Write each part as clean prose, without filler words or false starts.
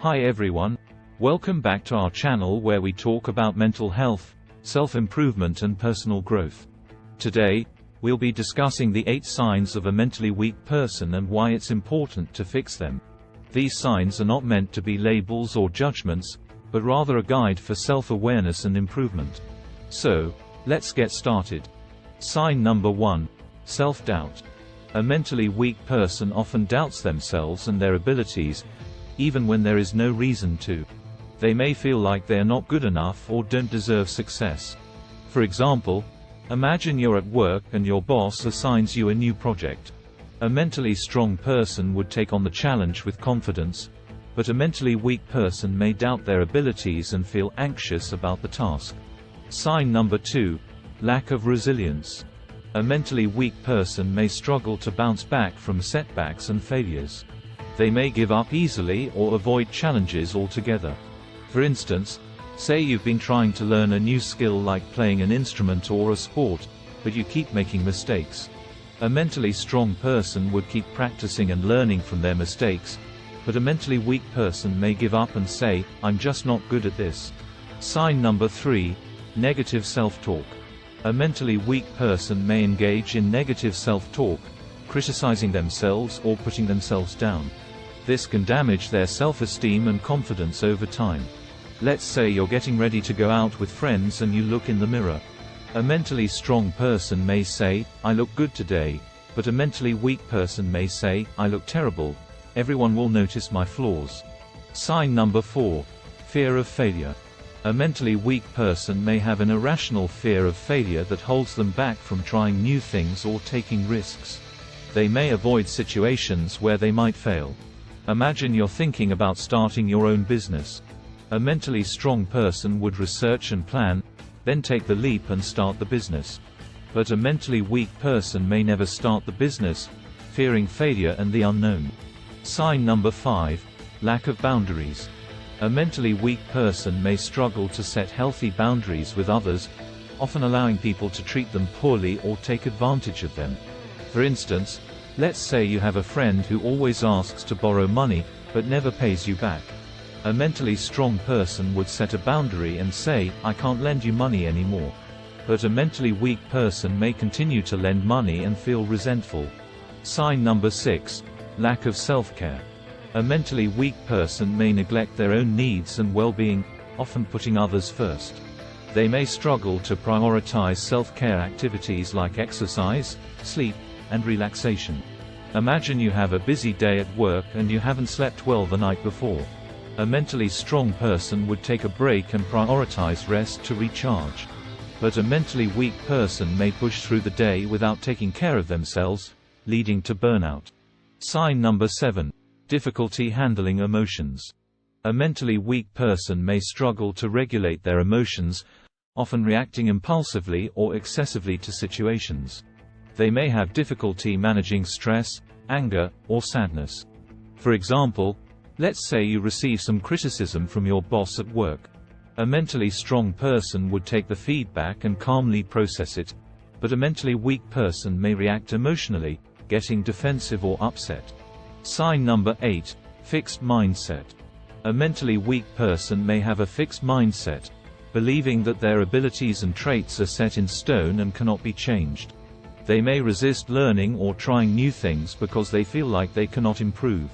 Hi everyone, welcome back to our channel where we talk about mental health, self-improvement and personal growth. Today, we'll be discussing the 8 signs of a mentally weak person and why it's important to fix them. These signs are not meant to be labels or judgments, but rather a guide for self-awareness and improvement. So, let's get started. Sign number 1. Self-doubt. A mentally weak person often doubts themselves and their abilities, even when there is no reason to. They may feel like they are not good enough or don't deserve success. For example, imagine you're at work and your boss assigns you a new project. A mentally strong person would take on the challenge with confidence, but a mentally weak person may doubt their abilities and feel anxious about the task. Sign number 2. Lack of resilience. A mentally weak person may struggle to bounce back from setbacks and failures. They may give up easily or avoid challenges altogether. For instance, say you've been trying to learn a new skill like playing an instrument or a sport, but you keep making mistakes. A mentally strong person would keep practicing and learning from their mistakes, but a mentally weak person may give up and say, "I'm just not good at this." Sign number 3. Negative self-talk. A mentally weak person may engage in negative self-talk, criticizing themselves or putting themselves down. This can damage their self-esteem and confidence over time. Let's say you're getting ready to go out with friends and you look in the mirror. A mentally strong person may say, "I look good today," but a mentally weak person may say, "I look terrible. Everyone will notice my flaws." Sign number 4. Fear of failure. A mentally weak person may have an irrational fear of failure that holds them back from trying new things or taking risks. They may avoid situations where they might fail. Imagine you're thinking about starting your own business. A mentally strong person would research and plan, then take the leap and start the business. But a mentally weak person may never start the business, fearing failure and the unknown. Sign number 5. Lack of boundaries. A mentally weak person may struggle to set healthy boundaries with others, often allowing people to treat them poorly or take advantage of them. For instance, let's say you have a friend who always asks to borrow money, but never pays you back. A mentally strong person would set a boundary and say, "I can't lend you money anymore." But a mentally weak person may continue to lend money and feel resentful. Sign number 6. Lack of self-care. A mentally weak person may neglect their own needs and well-being, often putting others first. They may struggle to prioritize self-care activities like exercise, sleep, and relaxation. Imagine you have a busy day at work and you haven't slept well the night before. A mentally strong person would take a break and prioritize rest to recharge. But a mentally weak person may push through the day without taking care of themselves, leading to burnout. Sign number 7. Difficulty handling emotions. A mentally weak person may struggle to regulate their emotions, often reacting impulsively or excessively to situations. They may have difficulty managing stress, anger, or sadness. For example, let's say you receive some criticism from your boss at work. A mentally strong person would take the feedback and calmly process it, but a mentally weak person may react emotionally, getting defensive or upset. Sign number 8. Fixed mindset. A mentally weak person may have a fixed mindset, believing that their abilities and traits are set in stone and cannot be changed. They may resist learning or trying new things because they feel like they cannot improve.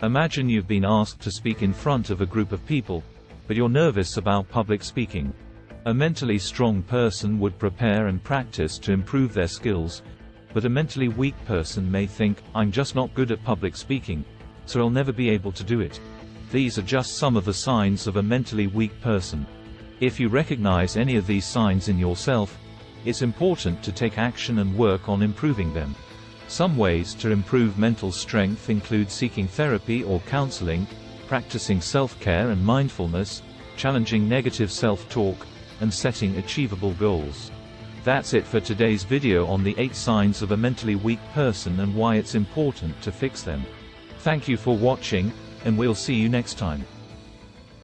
Imagine you've been asked to speak in front of a group of people, but you're nervous about public speaking. A mentally strong person would prepare and practice to improve their skills, but a mentally weak person may think, "I'm just not good at public speaking, so I'll never be able to do it." These are just some of the signs of a mentally weak person. If you recognize any of these signs in yourself, it's important to take action and work on improving them. Some ways to improve mental strength include seeking therapy or counseling, practicing self-care and mindfulness, challenging negative self-talk, and setting achievable goals. That's it for today's video on the 8 signs of a mentally weak person and why it's important to fix them. Thank you for watching, and we'll see you next time.